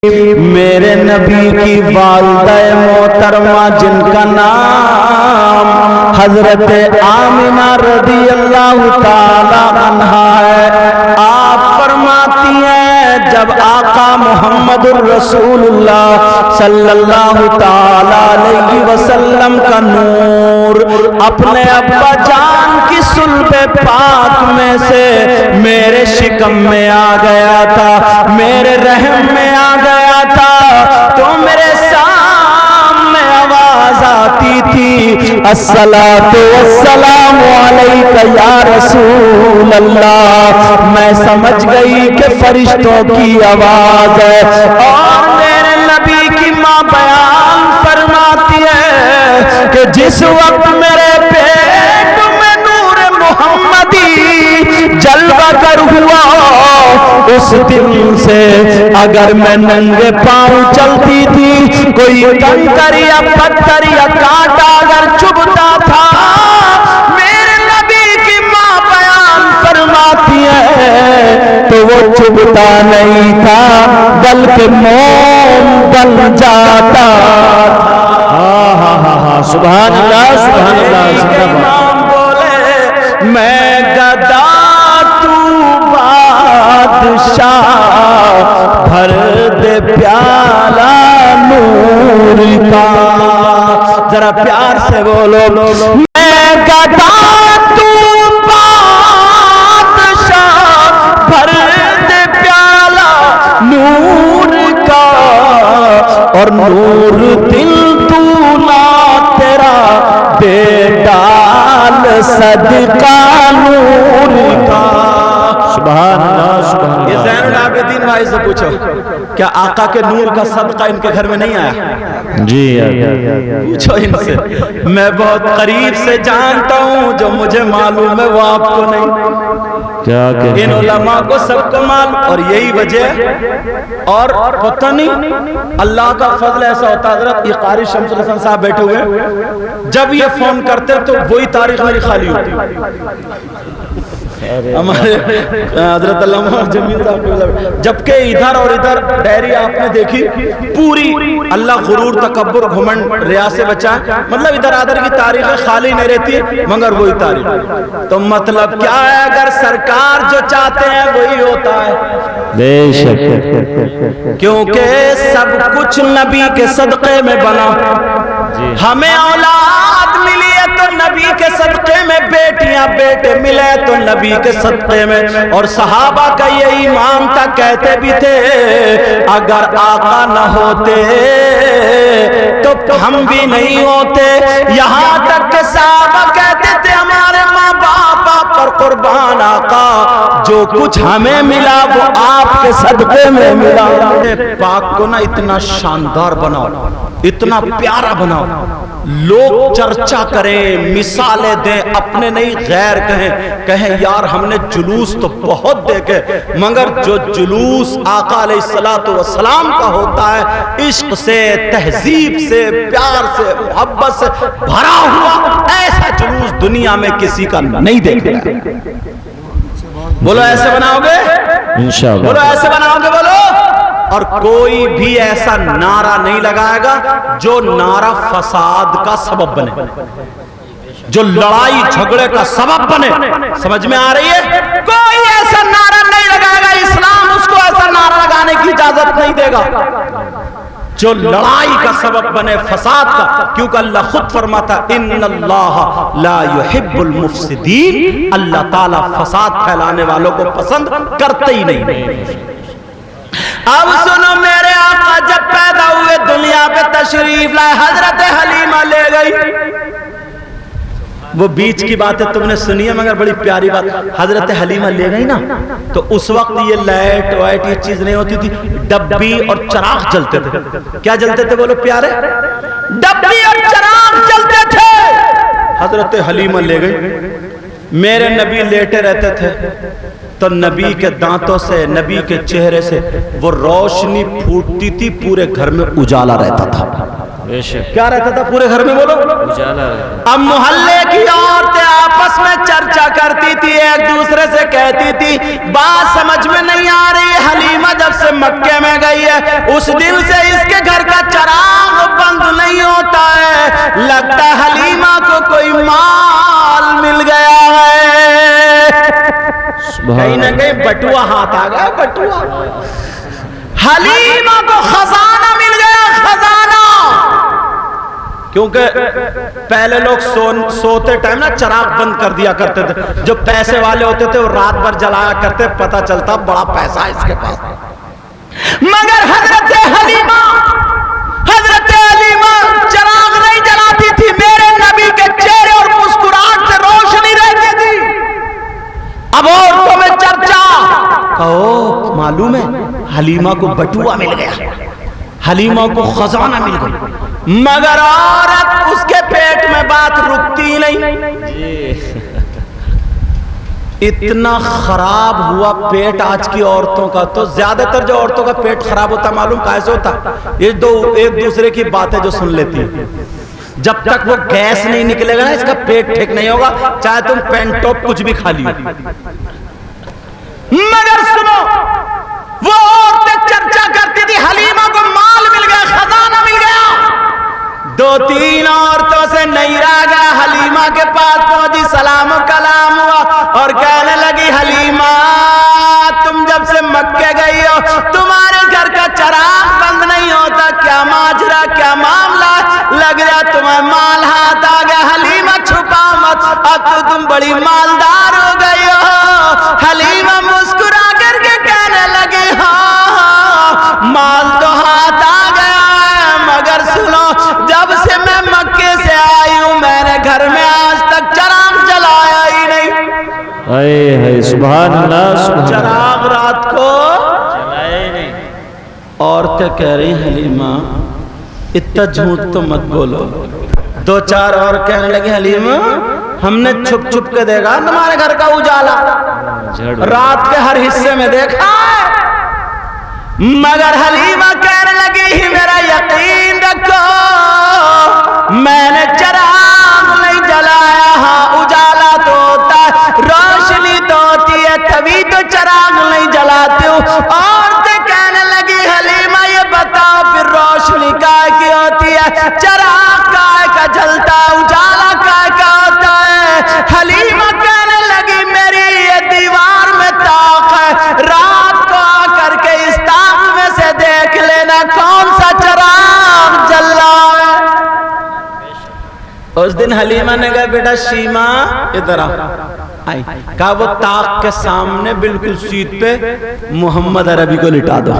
میرے نبی کی والدہ محترمہ جن کا نام حضرت آمنہ رضی اللہ تعالی عنہا ہے، آپ فرماتی ہیں جب آقا محمد الرسول اللہ صلی اللہ تعالی علیہ وسلم کا نور اپنے ابا جان کی صلب پاک میں سے میرے شکم میں آ گیا تھا، میرے رحم میں آ گیا تھا، تو میرے سامنے آواز آتی تھی الصلاۃ والسلام علیک یا رسول اللہ۔ میں سمجھ گئی کہ فرشتوں کی آواز ہے، اور میرے نبی کی ماں بیان فرماتی ہے کہ جس وقت میرے پیٹ میں نور محمدی جلوہ گر ہوا، اس دن سے اگر میں ننگے پاؤں چلتی تھی، کوئی کنکر یا پتھر یا کانٹا اگر چبھتا تھا، میرے نبی کی ماں بیان فرماتی ہے تو وہ چبھتا نہیں تھا بلکہ موم بن جاتا تھا۔ سبحان اللہ سبحان اللہ سبحان اللہ۔ بولے میں گدا بادشاہ، بھر دے پیالہ نور کا، ذرا پیار سے بولو میں گدا تو بادشاہ، بھر دے پیالہ نور کا، اور نور دل تو نہ تیرا دے ڈال صدقہ نور کا۔ سبحان اللہ سبحان اللہ۔ یہ زین العابدین بھائی سے پوچھو کیا آقا کے نور کا صدقہ ان کے گھر میں نہیں آیا؟ جی پوچھو ان سے، میں بہت قریب سے جانتا ہوں، جو مجھے معلوم ہے وہ آپ کو نہیں، کیا کہ ان علماء کو سب کو معلوم، اور یہی وجہ اور پتہ نہیں اللہ کا فضل ایسا ہوتا۔ حضرت یہ قاری شمس الحسن صاحب بیٹھے ہوئے، جب یہ فون کرتے تو وہی تاریخ میری خالی ہوتی، ہمارے حضرت علامہ جمیل صاحب، جبکہ ادھر اور ادھر ڈائری آپ نے دیکھی پوری، اللہ غرور تکبر گھمنڈ ریا سے بچائے، مطلب ادھر ادھر کی تاریخیں خالی نہیں رہتی مگر وہی تاریخ۔ تو مطلب کیا ہے، اگر سرکار جو چاہتے ہیں وہی ہوتا ہے، بے شک، کیونکہ سب کچھ نبی کے صدقے میں بنا۔ ہمیں اولاد ملی ہے تو نبی کے صدقے میں، بیٹیاں بیٹے ملے تو نبی کے صدقے میں، اور صحابہ کا یہ ایمان تھا، کہتے بھی تھے اگر آقا نہ ہوتے تو ہم بھی نہیں ہوتے، یہاں تک کہ صحابہ کہتے تھے ہمارے ماں باپ پر قربان آقا، جو کچھ ہمیں ملا وہ آپ کے صدقے میں ملا۔ پاک کو نا اتنا شاندار بناؤ، اتنا پیارا بناؤ، لوگ چرچا کریں، مثالیں دیں، اپنے نہیں غیر کہیں یار ہم نے جلوس تو بہت دیکھے، مگر جو جلوس آقا علیہ السلام کا ہوتا ہے، عشق سے، تہذیب سے، پیار سے، محبت سے بھرا ہوا، ایسا جلوس دنیا میں کسی کا نہیں دیکھا۔ بولو ایسے بناؤ گے انشاءاللہ، بولو ایسے بناؤ گے، بولو۔ اور کوئی بھی ایسا نعرہ نہیں لگائے گا جو نعرہ فساد کا سبب بنے، جو لڑائی جھگڑے کا سبب بنے۔ سمجھ میں آ رہی ہے؟ کوئی ایسا نعرہ نہیں لگائے گا، اسلام اس کو ایسا نعرہ لگانے کی اجازت نہیں دے گا جو لڑائی کا سبب بنے، فساد کا، کیونکہ اللہ خود فرماتا ان اللہ لا يحب المفسدین، اللہ تعالیٰ فساد پھیلانے والوں کو پسند کرتے ہی نہیں۔ اب سنو، میرے آقا جب پیدا ہوئے دنیا پہ تشریف لائے، حضرت حلیمہ لے گئی۔ وہ بیچ کی بات ہے تم نے سنی ہے مگر بڑی پیاری بات، حضرت حلیمہ لے گئی نا تو اس وقت یہ لائٹ وائٹ یہ چیز نہیں ہوتی تھی، ڈبی اور چراغ جلتے تھے۔ کیا جلتے تھے بولو پیارے؟ ڈبی اور چراغ جلتے تھے۔ حضرت حلیمہ لے گئی، میرے نبی لیٹے رہتے تھے تو نبی کے دانتوں سے، نبی کے چہرے سے وہ روشنی پھوٹتی تھی، پورے گھر میں اجالا رہتا تھا۔ کیا رہتا تھا پورے گھر میں؟ بولو اجالا۔ اب محلے کی عورتیں آپس میں چرچا کرتی تھی، ایک دوسرے سے کہتی تھی بات سمجھ میں نہیں آ رہی، حلیمہ جب سے مکے میں گئی ہے اس دن سے اس کے گھر کا چراغ بند نہیں ہوتا ہے، لگتا ہے حلیمہ کو کوئی مال مل گیا ہے، کہیں نہ کہیں بٹوا ہاتھ آ گیا، بٹوا۔ حلیمہ کو خزانہ مل گیا، خزانہ۔ کیونکہ پہلے لوگ سوتے ٹائم نا چراغ بند کر دیا کرتے تھے، جو پیسے والے ہوتے تھے وہ رات بھر جلایا کرتے، پتہ چلتا بڑا پیسہ ہے اس کے پاس۔ مگر حضرت حلیمہ چراغ نہیں جلاتی تھی، میرے نبی کے چہرے اور مسکراہٹ سے روشنی رہتی تھی۔ اب عورتوں میں چرچا، کہو معلوم ہے حلیمہ کو بٹوا مل گیا، حلیمہ کو خزانہ مل گیا، مگر عورت اس کے پیٹ میں بات رکتی نہیں۔ اتنا خراب ہوا پیٹ آج کی عورتوں کا، تو زیادہ تر جو عورتوں کا پیٹ خراب ہوتا معلوم کیسے ہوتا؟ یہ دو ایک دوسرے کی باتیں جو سن لیتی ہیں، جب تک وہ گیس نہیں نکلے گا نا اس کا پیٹ ٹھیک نہیں ہوگا، چاہے تم پینٹ ٹاپ کچھ بھی کھا لیو۔ مگر سنو، وہ عورتیں چرچا کرتی تھی حلیمہ کو مال مل گیا، خزانہ مل گیا۔ دو تین عورتوں سے نہیں رہ گیا، حلیمہ کے پاس پہنچی، سلام و کلام ہوا اور کہنے لگی حلیمہ تم جب سے مکے گئی ہو تمہارے گھر کا چراغ بند نہیں ہوتا، کیا ماجرا، کیا معاملہ؟ لگ رہا تمہیں مال ہاتھ آ گیا۔ حلیمہ چھپا مت، اب تو تم بڑی مالدار ہو گئی ہو۔ حلیمہ مسکرا کر کے کہنے لگی ہاں مال تو ہاتھ آ گیا ہے، مگر سنو جب سے میں مکے سے آئی ہوں میں نے گھر میں آج تک چراغ جلایا ہی نہیں۔ اے سبحان اللہ، چراغ رات کو جلائے نہیں۔ عورتیں کہہ رہی حلیمہ اتنا جھوٹ تو مت بولو۔ دو چار اور کہنے لگی حلیمہ ہم نے چھپ چھپ کے دیکھا تمہارے گھر کا اجالا، رات کے ہر حصے میں دیکھا ہے، مگر حلیمہ کہنے لگی میرا یقین رکھو میں نے چراغ نہیں جلایا، ہاں اجالا تو ہوتا ہے، روشنی تو ہوتی ہے، تبھی تو چراغ نہیں جلاتی ہوں۔ عورتیں کہنے لگی حلیمہ یہ بتاؤ پھر روشنی کائے کی ہوتی ہے، چراغ کائے کا جلتا ہے، اجالا کائے کا ہوتا ہے؟ حلیمہ کہنے لگی میری یہ دیوار میں طاق ہے، رات کو آ کر کے اس طاق میں سے دیکھ لینا کون سا چراغ جل رہا ہے۔ اس دن حلیمہ نے کہا بیٹا شیما ادھر آئی، کہا وہ طاق کے سامنے بالکل سیٹ پہ محمد عربی کو لٹا دو۔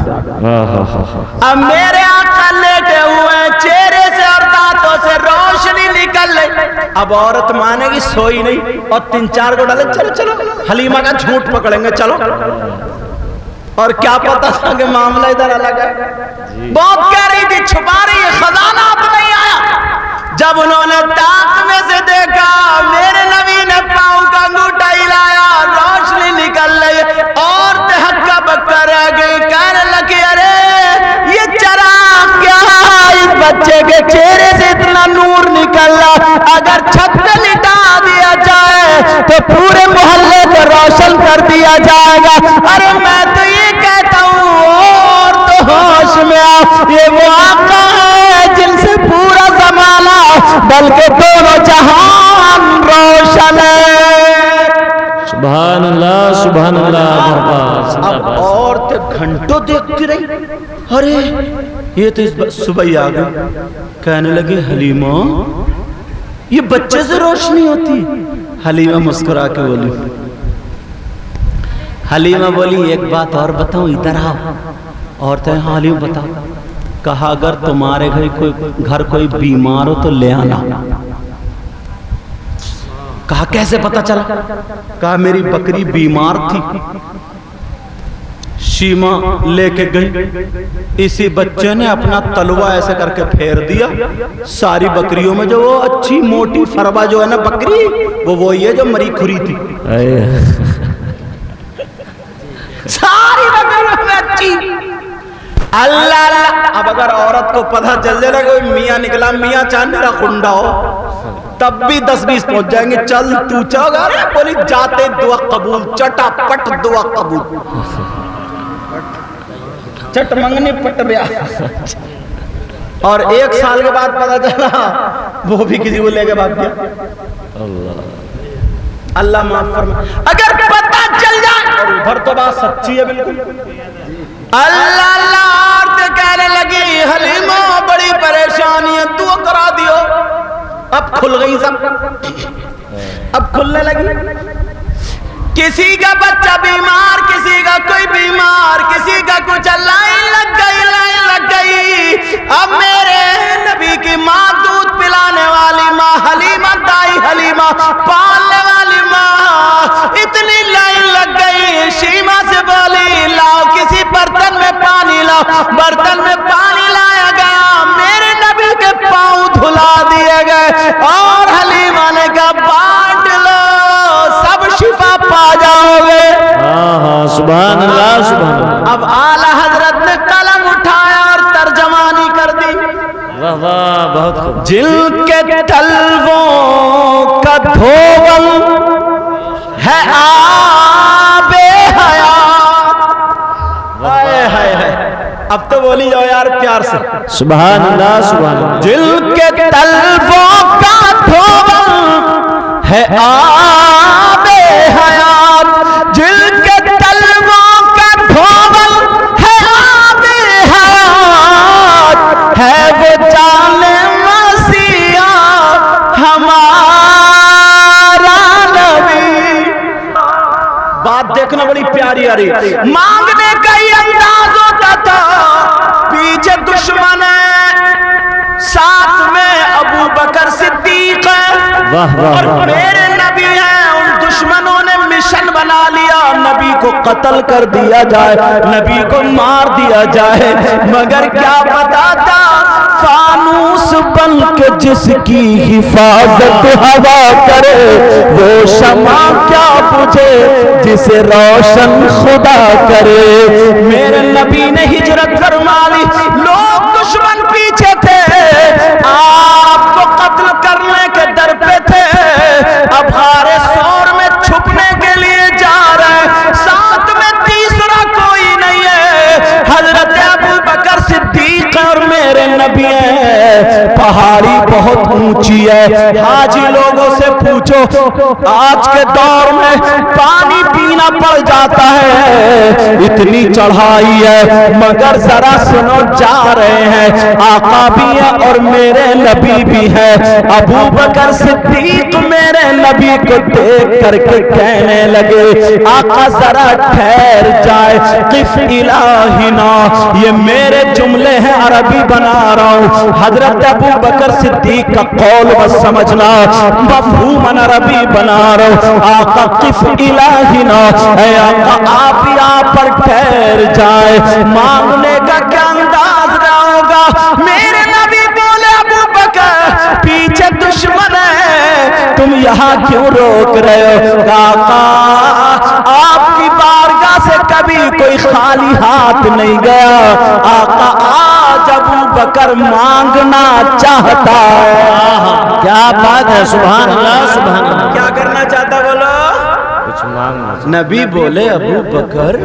اب میرے آقا لیٹے ہوئے چہرے سے اور دانتوں سے روشنی نکل رہی۔ اب عورت مانے گی سوئی نہیں اور تین چار کو ڈالے چلو چلو حلیمہ کا جھوٹ پکڑیں گے چلو، اور کیا پتا تھا کہ معاملہ ادھر الگ ہے۔ بہت کہہ رہی تھی چھپا رہی ہے، خزانہ اب نہیں آیا۔ جب انہوں نے طاق میں سے دیکھا میرے نبی نے پاؤں کا انگوٹھا ہلایا، روشنی نکل رہی اور ہکا بکا رہ گئی، کہنے لگی ارے یہ چراغ کیا ہے، اس بچے کے چہرے سے اتنا نور نکل رہا، اگر چھت پہ لٹا دیا جائے تو پورے محلے کو روشن کر دیا جائے گا۔ ارے میں تو یہ کہتا ہوں اور تو ہوش میں آ، یہ وہ آقا ہے جن سے پورا زمانہ بلکہ دونوں جہان روشن ہے۔ سبحان اللہ سبحان اللہ۔ اب عورتیں گھنٹوں دیکھتی رہی، ارے یہ تو صبح ہی آ گئی، کہنے لگی حلیمہ یہ بچے سے روشنی ہوتی۔ حلیمہ مسکرا کے بولی، حلیمہ بولی ایک بات اور بتاؤں ادھر آؤ۔ عورتیں ہاں حلیمہ بتاؤ۔ کہا اگر تمہارے گھر کوئی بیمار ہو تو لے آنا۔ کہا کیسے پتا چلا؟ کہا میری بکری بیمار تھی، شیما لے کے گئی، اسی بچے نے اپنا تلوہ ایسے کر کے پھیر دیا، ساری بکریوں میں جو وہ اچھی موٹی فربا جو ہے نا بکری، وہ وہی ہے جو مری کھری تھی، ساری بکریوں میں اچھی اللہ اللہ. اب اگر عورت کو پتہ چل جائے کوئی میاں نکلا، میاں چاند میرا کنڈا ہو، تب بھی 10-20 پہنچ جائیں گے. چل تو چاہو گا بولی جاتے دعا قبول، چٹا پٹ دعا قبول، چٹ منگنی پٹ بیا. اور 1 سال کے بعد پتہ چلا وہ بھی کسی کو لے کے بھاگ گیا. اللہ معاف فرما. اگر پتہ چل جائے، اور ادھر تو بات سچی ہے بالکل. اللہ اللہ عورتیں کہنے لگی حلیمہ بڑی پریشانی ہے، دعا کرا دیو. اب کھل گئی سب، اب کھلنے لگی. کسی کا بچہ بیمار، کسی کا کوئی بیمار، کسی کا کچھ. لائن لگ گئی، لائن لگ گئی. اب میرے نبی کی ماں، دودھ پلانے والی ماں حلیمہ، دائی حلیمہ، پالنے والی ماں، اتنی لائن لگ گئی. شیمہ سے بولی لاؤ کسی برتن میں پانی لاؤ. برتن میں پانی لایا گیا، میرے نبی کے پاؤں دھلا دیے گئے، اور حلیمہ نے کہا بانٹ لو، سب شفا پا جاؤ گے. سبحان اللہ سبحان اللہ. اب اعلیٰ حضرت نے قلم اٹھایا اور ترجمانی کر دی. واہ واہ بہت خوب. جل کے تلووں کا دھوول ہے آب حیات. ہائے ہائے ہائے. اب تو بولی جاؤ یار پیار سے سبحان اللہ سبحان اللہ. جل کے تلووں کا دھوول ہے آب حیات. جل کے تلووں کا دھوول ہے آب حیات. ہے وہ جان مسیحا ہمارا نبی. بات دیکھنا بڑی پیاری آ رہی. مانگنے کا یہ انداز ہوتا تھا، پیچھے دشمن ہے، ساتھ میں ابو بکر صدیق ہے، اور میرے نبی ہیں. ان دشمنوں نے مشن بنا لیا نبی کو قتل کر دیا جائے، نبی کو مار دیا جائے. مگر کیا پتا تھا فانوس بن کے جس کی حفاظت ہوا کرے، وہ شمع کیا بجھے جسے روشن خدا کرے. میرے نبی نے ہجرت فرما لی. لوگ دشمن پیچھے تھے، آپ کو قتل کرنے کے در پہ تھے. اب غار ثور میں چھپنے کے لیے جا رہے، ساتھ میں تیسرا کوئی نہیں ہے، حضرت ابو بکر صدیق اور میرے نبی ہیں. پہاڑی بہت اونچی ہے. حاجی لوگوں سے پوچھو، آج کے دور میں پانی پینا پڑ جاتا ہے، اتنی چڑھائی ہے. مگر ذرا سنو، جا رہے ہیں، آقا بھی ہے اور میرے نبی بھی ہے. ابو بکر صدیق میرے نبی کو دیکھ کر کے کہنے لگے آقا ذرا ٹھہر جائے. قف الہنا، یہ میرے جملے ہیں، عربی بنا رہا ہوں. حضرت ابو بکر صدیق کا قول بس سمجھنا، مفہوم عربی بنا رہا ہوں. آقا قف الہنا، اے آقا آپ یہاں پر ٹھہر جائے. مانگنے کا کیا انداز رہا ہوگا. میرے نبی بولے ابو بکر پیچھے دشمن ہے، تم یہاں کیوں روک رہے ہو. آقا آپ کی بارگاہ سے کبھی کوئی خالی ہاتھ نہیں گیا. آقا آج ابو بکر مانگنا چاہتا ہے. کیا بات ہے. سبحان اللہ سبحان اللہ. کیا کرنا چاہتا بولو. کچھ مانگنا. نبی بولے ابو بکر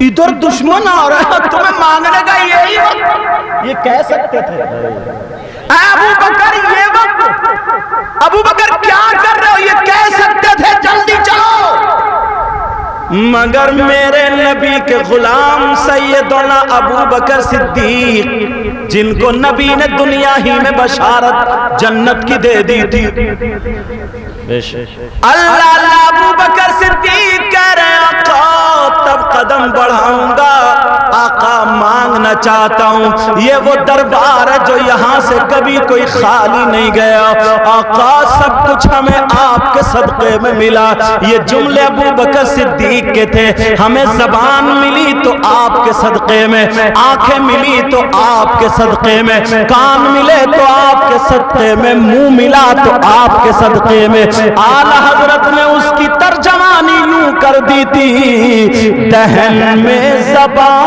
ادھر دشمن آ رہا ہے، تمہیں مانگنے کا یہی وقت. یہ کہہ سکتے تھے اے ابو بکر یہ وقت. ابو بکر کیا کر رہے ہو، یہ کہہ سکتے تھے جلدی چلو. مگر میرے نبی کے غلام سیدنا ابو بکر صدیق، جن کو نبی نے دنیا ہی میں بشارت جنت کی دے دی تھی، اللہ اللہ ابو بکر صدیق کہہ رہے ہیں آقا تب قدم بڑھاؤں گا. آقا مانگنا چاہتا ہوں. یہ وہ دربار ہے جو یہاں سے کبھی کوئی خالی نہیں گیا. آقا سب کچھ ہمیں آپ کے صدقے میں ملا. یہ جملے ابو بکر صدیق کے تھے. ہمیں زبان ملی تو آپ کے صدقے میں، آنکھیں ملی تو آپ کے صدقے میں، کان ملے تو آپ کے صدقے میں، منہ ملا تو آپ کے صدقے میں. اعلیٰ حضرت نے اس کی ترجمانی یوں کر دی تھی، دہن میں زبان